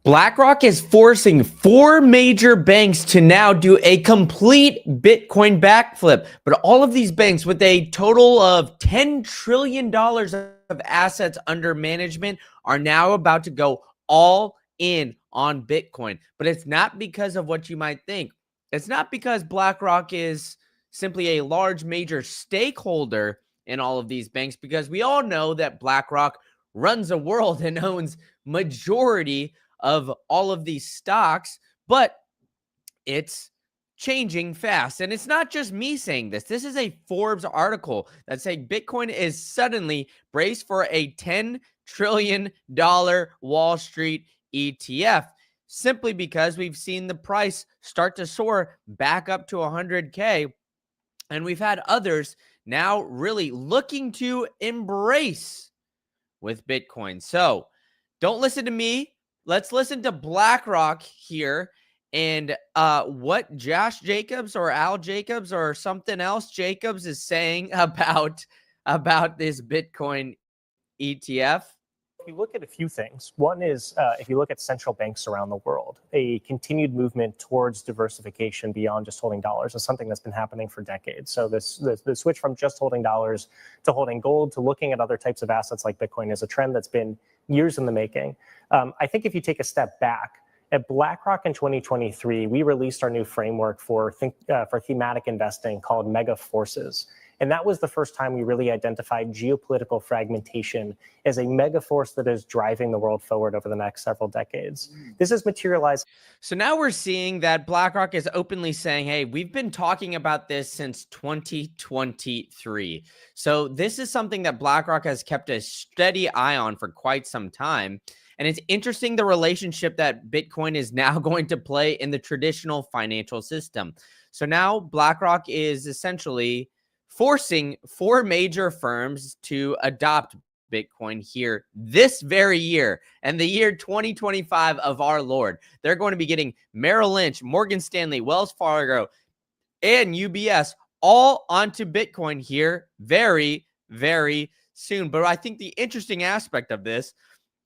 BlackRock is forcing four major banks to now do a complete Bitcoin backflip. But all of these banks, with a total of $10 trillion of assets under management, are now about to go all in on Bitcoin. But it's not because of what you might think. It's not because BlackRock is simply a large major stakeholder in all of these banks, because we all know that BlackRock runs a world and owns majority of all of these stocks, but it's changing fast. And it's not just me saying this. This is a Forbes article that's saying Bitcoin is suddenly braced for a $10 trillion Wall Street ETF, simply because we've seen the price start to soar back up to 100K. And we've had others now really looking to embrace with Bitcoin. So don't listen to me. Let's listen to BlackRock here and what Josh Jacobs or Al Jacobs or something else Jacobs is saying about this Bitcoin ETF. If you look at a few things, one is if you look at central banks around the world, a continued movement towards diversification beyond just holding dollars is something that's been happening for decades. So the switch from just holding dollars to holding gold to looking at other types of assets like Bitcoin is a trend that's been years in the making. I think if you take a step back, at BlackRock in 2023, we released our new framework for thematic investing called Mega Forces. And that was the first time we really identified geopolitical fragmentation as a mega force that is driving the world forward over the next several decades. This has materialized. So now we're seeing that BlackRock is openly saying, hey, we've been talking about this since 2023. So this is something that BlackRock has kept a steady eye on for quite some time. And it's interesting the relationship that Bitcoin is now going to play in the traditional financial system. So now BlackRock is essentially forcing four major firms to adopt Bitcoin here this very year, and the year 2025 of our Lord. They're going to be getting Merrill Lynch, Morgan Stanley, Wells Fargo, and UBS all onto Bitcoin here very, very soon. But I think the interesting aspect of this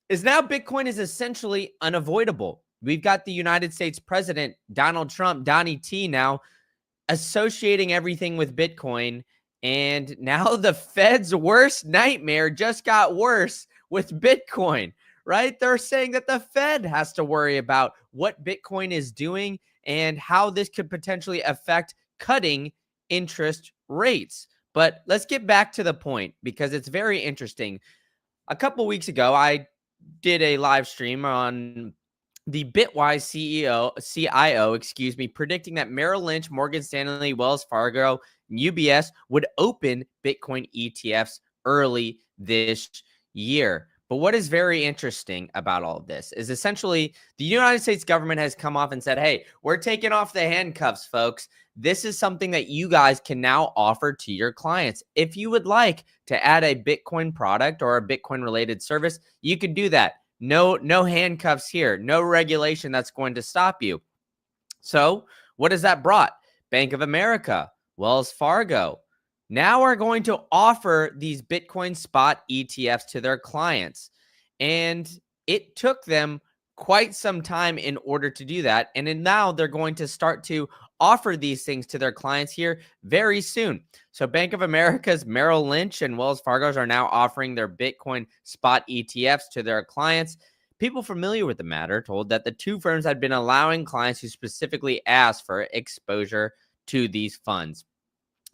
is now Bitcoin is essentially unavoidable. We've got the United States President, Donald Trump, Donnie T, now associating everything with Bitcoin. And now the Fed's worst nightmare just got worse with Bitcoin, right? They're saying that the Fed has to worry about what Bitcoin is doing and how this could potentially affect cutting interest rates. But let's get back to the point, because it's very interesting. A couple weeks ago, I did a live stream on the Bitwise CIO, predicting that Merrill Lynch, Morgan Stanley, Wells Fargo, and UBS would open Bitcoin ETFs early this year. But what is very interesting about all of this is essentially the United States government has come off and said, hey, we're taking off the handcuffs, folks. This is something that you guys can now offer to your clients. If you would like to add a Bitcoin product or a Bitcoin related service, you could do that. No handcuffs here, no regulation that's going to stop you. So what has that brought? Bank of America, Wells Fargo, now are going to offer these Bitcoin spot ETFs to their clients. And it took them quite some time in order to do that. And now they're going to start to offer these things to their clients here very soon. So Bank of America's, Merrill Lynch, and Wells Fargo's are now offering their Bitcoin spot ETFs to their clients. People familiar with the matter told that the two firms had been allowing clients who specifically asked for exposure to these funds.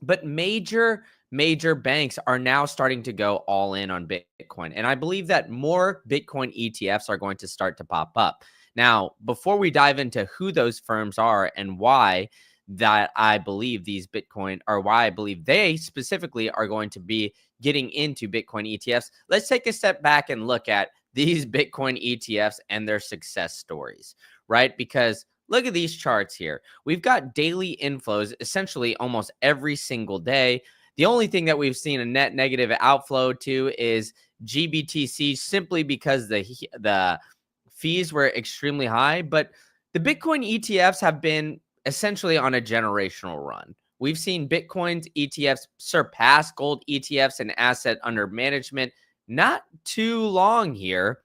But major banks are now starting to go all in on Bitcoin. And I believe that more Bitcoin ETFs are going to start to pop up. Now, before we dive into who those firms are and why that I believe these Bitcoin, or why I believe they specifically are going to be getting into Bitcoin ETFs, let's take a step back and look at these Bitcoin ETFs and their success stories, right? Because look at these charts here. We've got daily inflows essentially almost every single day. The only thing that we've seen a net negative outflow to is GBTC, simply because the fees were extremely high. But the Bitcoin ETFs have been essentially on a generational run. We've seen Bitcoin's ETFs surpass gold ETFs and asset under management not too long here,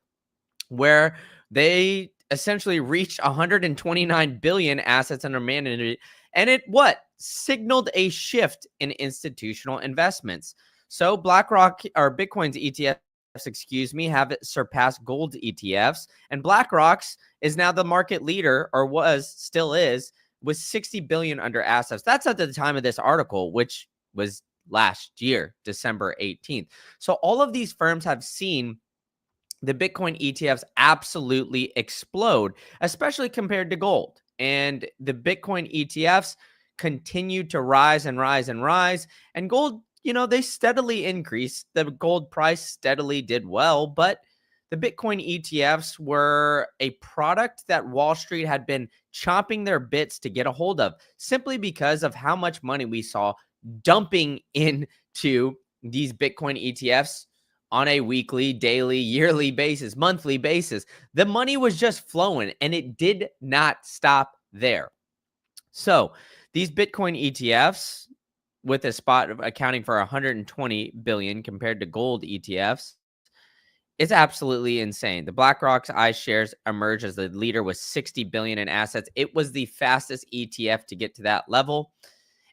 where they essentially reached 129 billion assets under management, and it signaled a shift in institutional investments. So BlackRock, or Bitcoin's ETFs, have surpassed gold ETFs, and BlackRock's is now the market leader, or still is, with 60 billion under assets. That's at the time of this article, which was last year, December 18th. So all of these firms have seen the Bitcoin ETFs absolutely explode, especially compared to gold. And the Bitcoin ETFs continue to rise and rise and rise. And gold, they steadily increased. The gold price steadily did well, but the Bitcoin ETFs were a product that Wall Street had been chomping their bits to get a hold of, simply because of how much money we saw dumping into these Bitcoin ETFs on a weekly, daily, yearly basis, monthly basis. The money was just flowing, and it did not stop there. So these Bitcoin ETFs, with a spot accounting for 120 billion compared to gold ETFs, it's absolutely insane. The BlackRock's iShares emerged as the leader with 60 billion in assets. It was the fastest ETF to get to that level.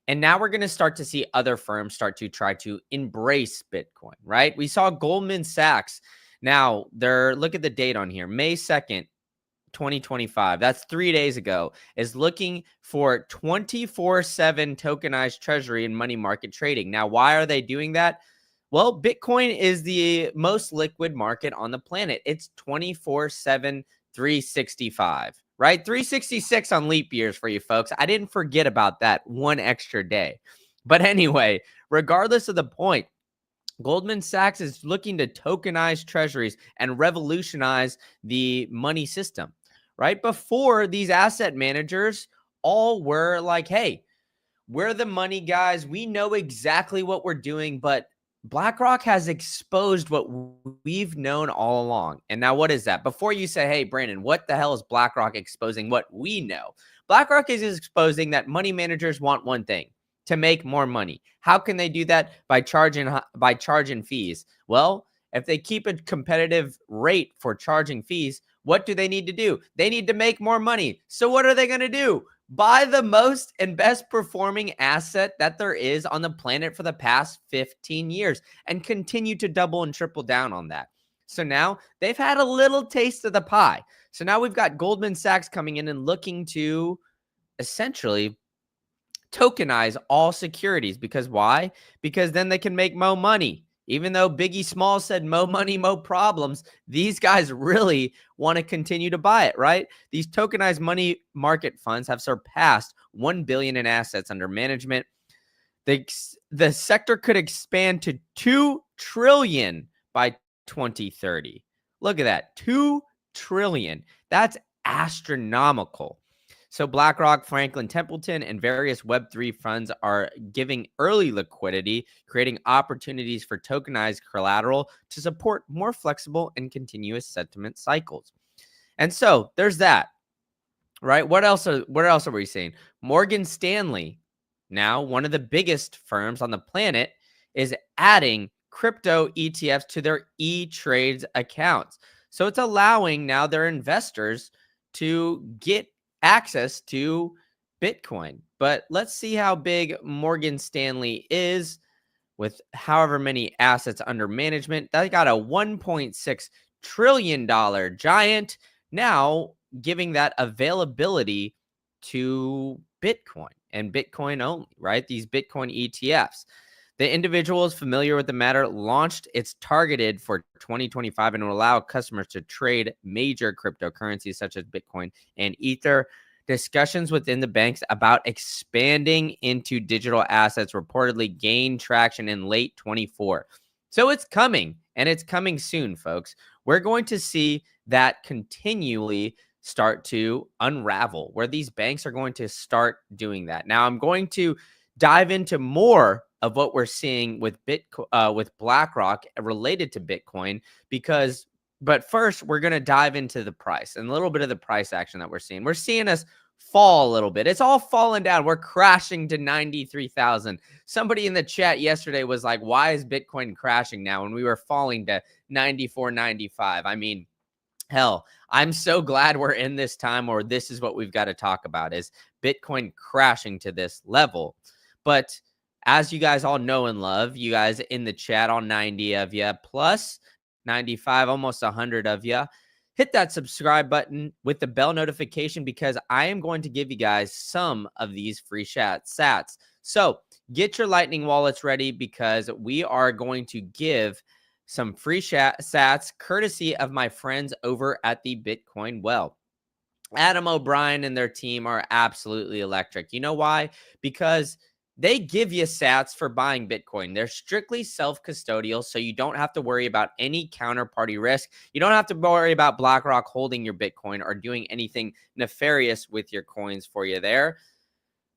And now we're going to start to see other firms start to try to embrace Bitcoin, right? We saw Goldman Sachs. Now, look at the date on here, May 2nd, 2025. That's 3 days ago, is looking for 24/7 tokenized treasury and money market trading. Now, why are they doing that? Well, Bitcoin is the most liquid market on the planet. It's 24/7, 365, right? 366 on leap years for you folks. I didn't forget about that one extra day. But anyway, regardless of the point, Goldman Sachs is looking to tokenize treasuries and revolutionize the money system, right? Before, these asset managers all were like, hey, we're the money guys. We know exactly what we're doing, but BlackRock has exposed what we've known all along. And now what is that? Before you say, hey, Brandon, what the hell is BlackRock exposing? What we know. BlackRock is exposing that money managers want one thing: to make more money. How can they do that? By charging fees. Well, if they keep a competitive rate for charging fees, what do they need to do? They need to make more money. So what are they going to do? Buy the most and best performing asset that there is on the planet for the past 15 years and continue to double and triple down on that. So now they've had a little taste of the pie. So now we've got Goldman Sachs coming in and looking to essentially tokenize all securities. Because why? Because then they can make more money. Even though Biggie Smalls said mo money, mo problems, these guys really want to continue to buy it, right? These tokenized money market funds have surpassed 1 billion in assets under management. The sector could expand to 2 trillion by 2030. Look at that, 2 trillion. That's astronomical. So BlackRock, Franklin Templeton, and various Web3 funds are giving early liquidity, creating opportunities for tokenized collateral to support more flexible and continuous sentiment cycles. And so there's that, right? What else are we seeing? Morgan Stanley, now one of the biggest firms on the planet, is adding crypto ETFs to their E-Trades accounts. So it's allowing now their investors to get access to Bitcoin. But let's see how big Morgan Stanley is with however many assets under management. They got a $1.6 trillion giant, now giving that availability to Bitcoin and Bitcoin only, right? These Bitcoin ETFs. The individual is familiar with the matter, launched its targeted for 2025 and will allow customers to trade major cryptocurrencies such as Bitcoin and Ether. Discussions within the banks about expanding into digital assets reportedly gained traction in late 24. So it's coming, and it's coming soon, folks. We're going to see that continually start to unravel, where these banks are going to start doing that. Now, I'm going to dive into more of what we're seeing with with BlackRock related to Bitcoin, but first we're going to dive into the price and a little bit of the price action that we're seeing. We're seeing us fall a little bit. It's all fallen down. We're crashing to 93,000. Somebody in the chat yesterday was like, why is Bitcoin crashing now when we were falling to 94.95? I mean, Hell, I'm so glad we're in this time, or this is what we've got to talk about, is Bitcoin crashing to this level. But as you guys all know and love, you guys in the chat, all 90 of you, plus 95, almost 100 of you, hit that subscribe button with the bell notification, because I am going to give you guys some of these free sats. So get your Lightning wallets ready, because we are going to give some free sats courtesy of my friends over at the Bitcoin Well. Adam O'Brien and their team are absolutely electric. You know why? Because they give you sats for buying Bitcoin. They're strictly self-custodial, so you don't have to worry about any counterparty risk. You don't have to worry about BlackRock holding your Bitcoin or doing anything nefarious with your coins for you there.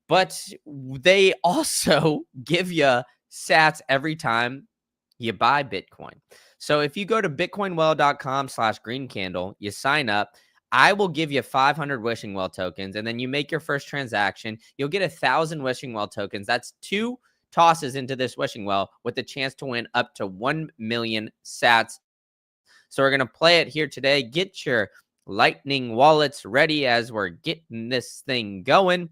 But they also give you sats every time you buy Bitcoin. So if you go to bitcoinwell.com/greencandle, you sign up, I will give you 500 Wishing Well tokens, and then you make your first transaction. You'll get 1,000 Wishing Well tokens. That's 2 tosses into this Wishing Well with the chance to win up to 1 million sats. So we're going to play it here today. Get your Lightning wallets ready as we're getting this thing going.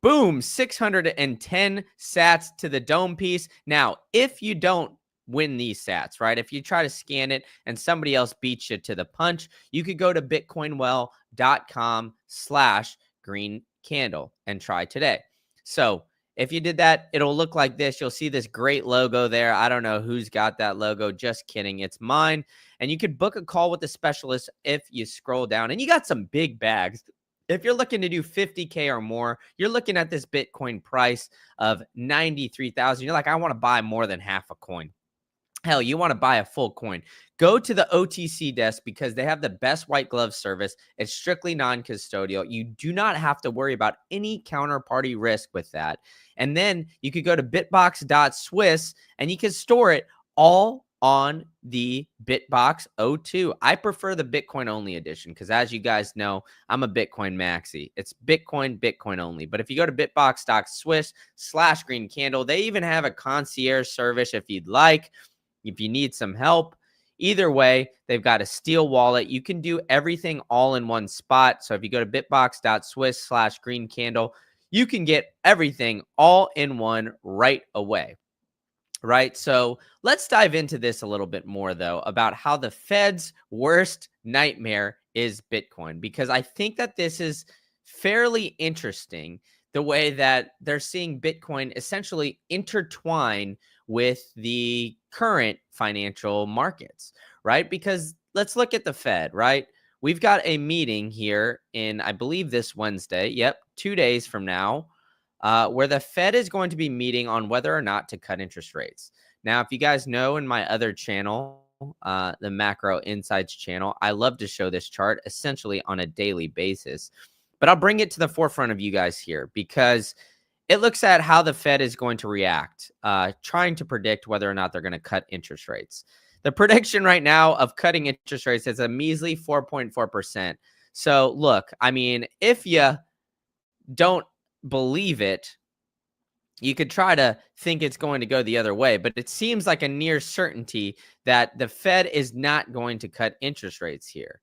Boom, 610 sats to the dome piece. Now, if you don't win these sats, right? If you try to scan it and somebody else beats you to the punch, you could go to bitcoinwell.com/green-candle and try today. So if you did that, it'll look like this. You'll see this great logo there. I don't know who's got that logo. Just kidding. It's mine. And you could book a call with a specialist if you scroll down, and you got some big bags. If you're looking to do 50K or more, you're looking at this Bitcoin price of 93,000. You're like, I want to buy more than half a coin. Hell, you want to buy a full coin. Go to the OTC desk, because they have the best white glove service. It's strictly non-custodial. You do not have to worry about any counterparty risk with that. And then you could go to bitbox.swiss and you can store it all on the Bitbox O2. I prefer the Bitcoin only edition, because as you guys know, I'm a Bitcoin maxi. It's Bitcoin only. But if you go to bitbox.swiss/green-candle, they even have a concierge service if you'd like, if you need some help. Either way, they've got a steel wallet. You can do everything all in one spot. So if you go to bitbox.swiss/green-candle, you can get everything all in one right away. Right. So let's dive into this a little bit more, though, about how the Fed's worst nightmare is Bitcoin, because I think that this is fairly interesting, the way that they're seeing Bitcoin essentially intertwine with the current financial markets. Right. Because let's look at the Fed. Right. We've got a meeting here in, I believe, this Wednesday. Yep. 2 days from now. Where the Fed is going to be meeting on whether or not to cut interest rates. Now, if you guys know, in my other channel, the Macro Insights channel, I love to show this chart essentially on a daily basis. But I'll bring it to the forefront of you guys here, because it looks at how the Fed is going to react, trying to predict whether or not they're going to cut interest rates. The prediction right now of cutting interest rates is a measly 4.4%. So look, I mean, if you don't believe it, you could try to think it's going to go the other way, but it seems like a near certainty that the Fed is not going to cut interest rates here.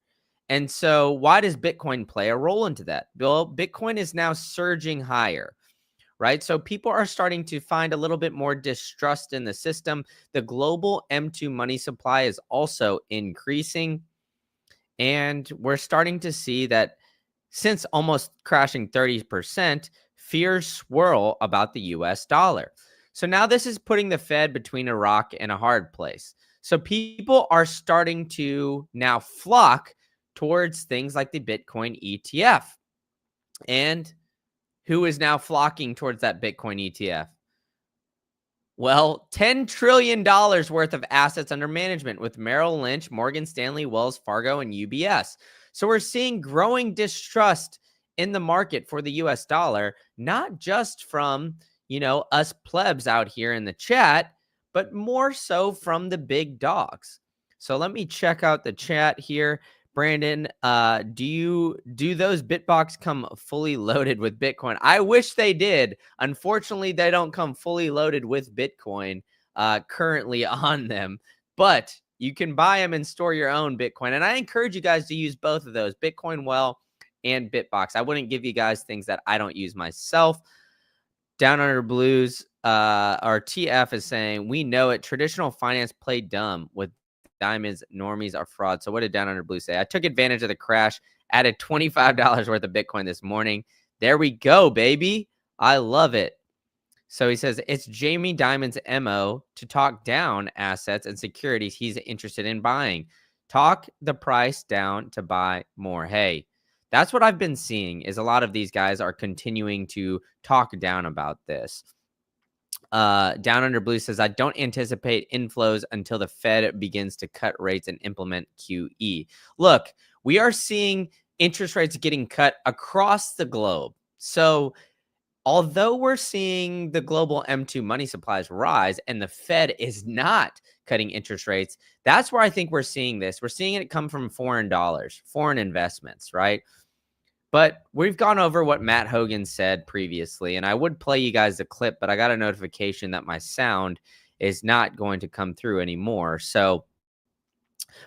And so why does Bitcoin play a role into that? Well, Bitcoin is now surging higher, right? So people are starting to find a little bit more distrust in the system. The global M2 money supply is also increasing. And we're starting to see that since almost crashing 30%, fears swirl about the US dollar. So now this is putting the Fed between a rock and a hard place. So people are starting to now flock towards things like the Bitcoin ETF. And who is now flocking towards that Bitcoin ETF? Well, $10 trillion worth of assets under management with Merrill Lynch, Morgan Stanley, Wells Fargo, and UBS. So we're seeing growing distrust in the market for the US dollar, not just from, us plebs out here in the chat, but more so from the big dogs. So let me check out the chat here. Brandon, do those Bitbox come fully loaded with Bitcoin? I wish they did. Unfortunately, they don't come fully loaded with Bitcoin currently on them. But You can buy them and store your own Bitcoin. And I encourage you guys to use both of those, Bitcoin Well and Bitbox. I wouldn't give you guys things that I don't use myself. Down Under Blues, our TF is saying, we know it. Traditional finance played dumb with diamonds. Normies are fraud. So what did Down Under Blue say? I took advantage of the crash, added $25 worth of Bitcoin this morning. There we go, baby. I love it. So he says it's Jamie Dimon's MO to talk down assets and securities he's interested in buying. Talk the price down to buy more. Hey, that's what I've been seeing is a lot of these guys are continuing to talk down about this. Down Under Blue says, I don't anticipate inflows until the Fed begins to cut rates and implement QE. Look, we are seeing interest rates getting cut across the globe. So although we're seeing the global M2 money supplies rise and the Fed is not cutting interest rates, that's where I think we're seeing this. We're seeing it come from foreign dollars, foreign investments, right? But we've gone over what Matt Hogan said previously, and I would play you guys the clip, but I got a notification that my sound is not going to come through anymore. So,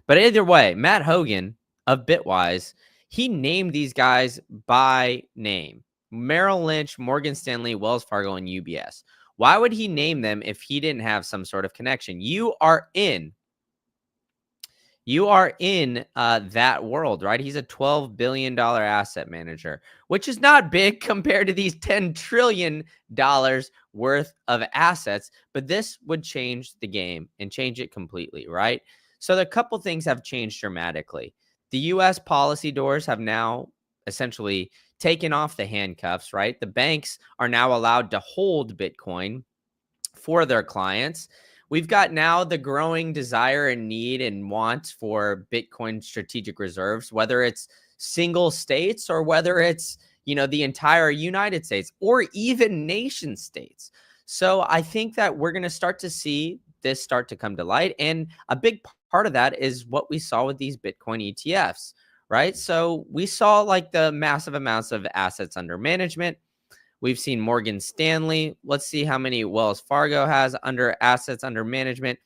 but either way, Matt Hogan of Bitwise, he named these guys by name. Merrill Lynch, Morgan Stanley, Wells Fargo, and UBS. Why would he name them if he didn't have some sort of connection? You are in that world, right? He's a $12 billion asset manager, which is not big compared to these $10 trillion worth of assets, but this would change the game and change it completely, right? So the couple things have changed dramatically. The US policy doors have now essentially taken off the handcuffs, right? The banks are now allowed to hold Bitcoin for their clients. We've got now the growing desire and need and want for Bitcoin strategic reserves, whether it's single states or whether it's, the entire United States or even nation states. So I think that we're going to start to see this start to come to light. And a big part of that is what we saw with these Bitcoin ETFs, right? So we saw like the massive amounts of assets under management. We've seen Morgan Stanley. Let's see how many Wells Fargo has under assets under management.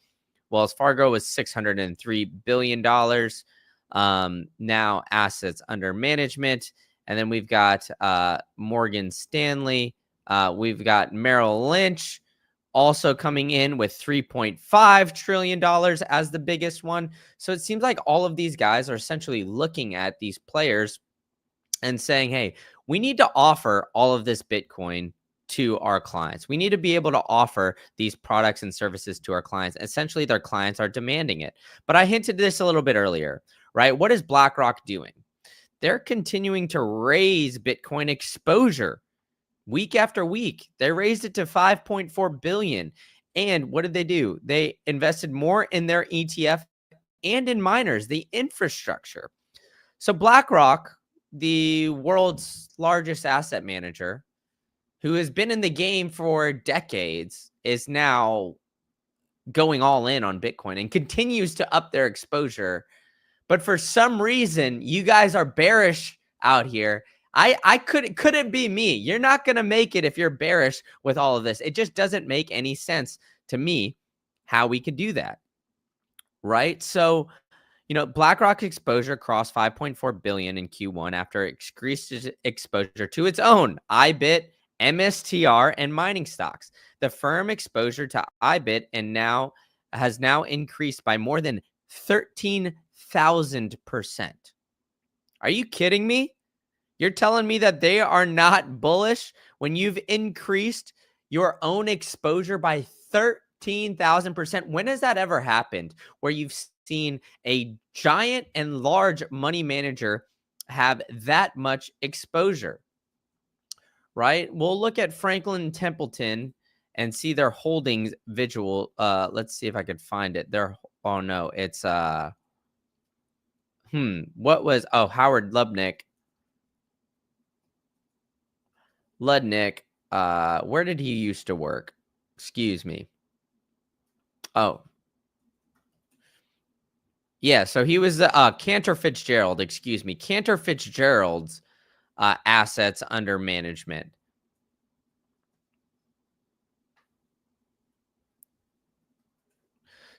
Wells Fargo was $603 billion. Now assets under management. And then we've got Morgan Stanley. We've got Merrill Lynch also coming in with $3.5 trillion as the biggest one. So it seems like all of these guys are essentially looking at these players and saying, hey, we need to offer all of this Bitcoin to our clients. We need to be able to offer these products and services to our clients. Essentially, their clients are demanding it. But I hinted this a little bit earlier, right? What is BlackRock doing? They're continuing to raise Bitcoin exposure week after week. They raised it to 5.4 billion. And what did they do? They invested more in their ETF and in miners, the infrastructure. So BlackRock, the world's largest asset manager, who has been in the game for decades, is now going all in on Bitcoin and continues to up their exposure. But for some reason, you guys are bearish out here. I couldn't be me. You're not going to make it if you're bearish with all of this. It just doesn't make any sense to me how we could do that. Right? So, BlackRock's exposure crossed 5.4 billion in Q1 after it increased its exposure to its own IBIT, MSTR, and mining stocks. The firm exposure to IBIT has now increased by more than 13,000%. Are you kidding me? You're telling me that they are not bullish when you've increased your own exposure by 13,000%? When has that ever happened where you've seen a giant and large money manager have that much exposure? Right? We'll look at Franklin Templeton and see their holdings visual. Let's see if I could find it. Oh no, it's Howard Ludnick. Where did he used to work? Excuse me. Oh. Yeah, so he was Cantor Fitzgerald, excuse me. Cantor Fitzgerald's assets under management.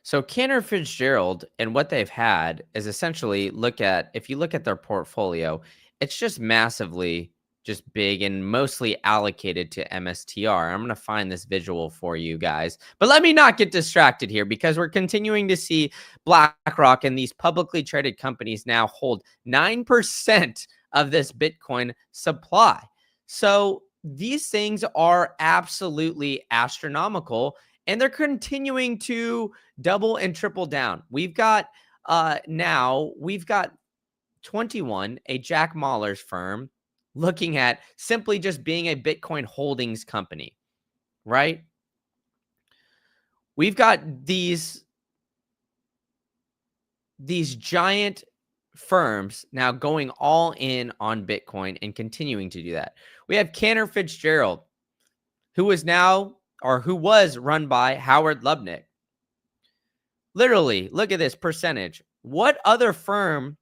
So Cantor Fitzgerald and what they've had is essentially if you look at their portfolio, it's just massively just big and mostly allocated to MSTR. I'm going to find this visual for you guys. But let me not get distracted here because we're continuing to see BlackRock and these publicly traded companies now hold 9% of this Bitcoin supply. So these things are absolutely astronomical and they're continuing to double and triple down. We've got 21, a Jack Mahler's firm, looking at simply just being a Bitcoin holdings company, right? We've got these giant firms now going all in on Bitcoin and continuing to do that. We have Cantor Fitzgerald, who was run by Howard Lubnick. Literally, look at this percentage. What other firm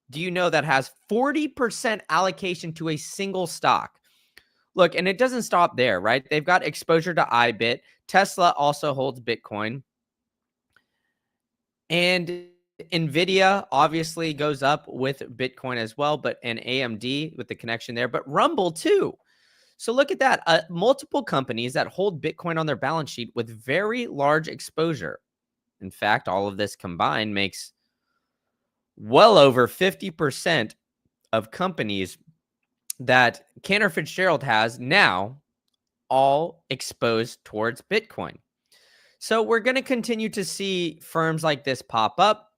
do you know that has 40% allocation to a single stock? Look, and it doesn't stop there, right? They've got exposure to IBIT. Tesla also holds Bitcoin. And NVIDIA obviously goes up with Bitcoin as well, and AMD with the connection there, but Rumble too. So look at that. Multiple companies that hold Bitcoin on their balance sheet with very large exposure. In fact, all of this combined makes well over 50% of companies that Cantor Fitzgerald has now all exposed towards Bitcoin. So we're going to continue to see firms like this pop up.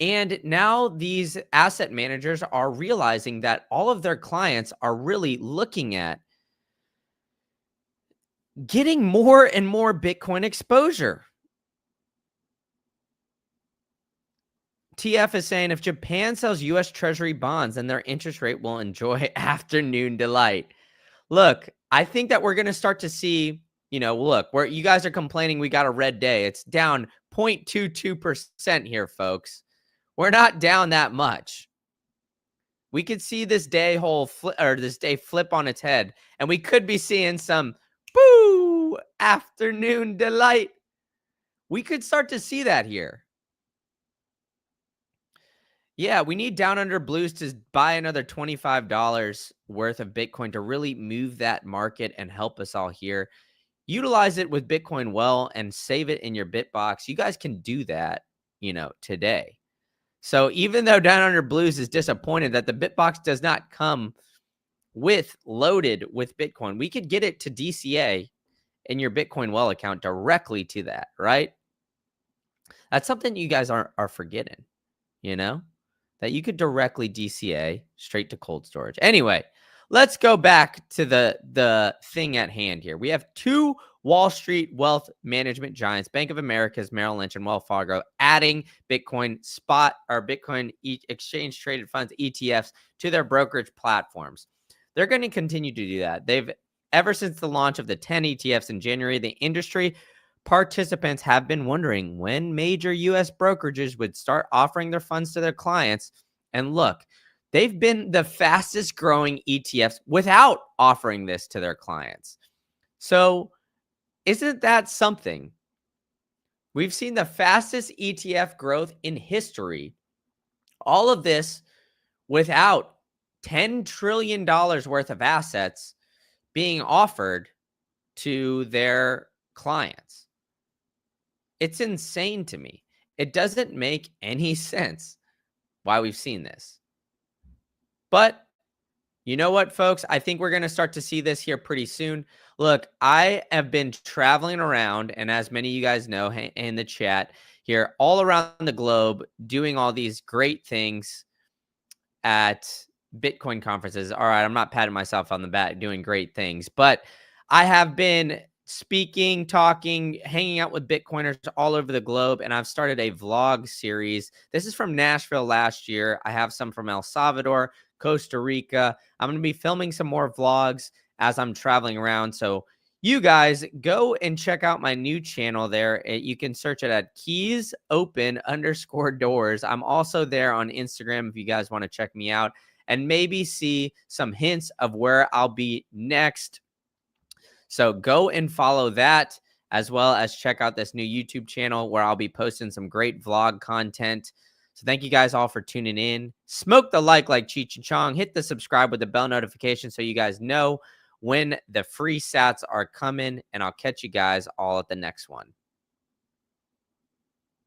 And now these asset managers are realizing that all of their clients are really looking at getting more and more Bitcoin exposure. TF is saying if Japan sells US Treasury bonds, then their interest rate will enjoy afternoon delight. Look, I think that we're going to start to see, where you guys are complaining we got a red day. It's down 0.22% here, folks. We're not down that much. We could see this day flip on its head, and we could be seeing some afternoon delight. We could start to see that here. Yeah, we need Down Under Blues to buy another $25 worth of Bitcoin to really move that market and help us all here. Utilize it with Bitcoin well and save it in your Bitbox. You guys can do that, today. So even though Down Under Blues is disappointed that the Bitbox does not come loaded with Bitcoin, we could get it to DCA in your Bitcoin Well account directly to that, right? That's something you guys are forgetting, that you could directly DCA straight to cold storage. Anyway, let's go back to the thing at hand here. We have two Wall Street wealth management giants, Bank of America's, Merrill Lynch, and Wells Fargo, adding Bitcoin exchange traded funds, ETFs, to their brokerage platforms. They're going to continue to do that. Ever since the launch of the 10 ETFs in January, the industry participants have been wondering when major U.S. brokerages would start offering their funds to their clients. And look, they've been the fastest growing ETFs without offering this to their clients. So isn't that something? We've seen the fastest ETF growth in history. All of this without $10 trillion worth of assets being offered to their clients. It's insane to me. It doesn't make any sense why we've seen this. But you know what, folks? I think we're going to start to see this here pretty soon. Look, I have been traveling around, and as many of you guys know in the chat here, all around the globe, doing all these great things at Bitcoin conferences. All right, I'm not patting myself on the back doing great things, but I have been speaking, talking, hanging out with Bitcoiners all over the globe, and I've started a vlog series. This is from Nashville last year. I have some from El Salvador, Costa Rica. I'm going to be filming some more vlogs as I'm traveling around. So you guys go and check out my new channel there. You can search it at keys_open_doors. I'm also there on Instagram if you guys want to check me out and maybe see some hints of where I'll be next. So go and follow that as well as check out this new YouTube channel where I'll be posting some great vlog content. So thank you guys all for tuning in. Smoke the like Cheech and Chong. Hit the subscribe with the bell notification so you guys know when the free sats are coming. And I'll catch you guys all at the next one.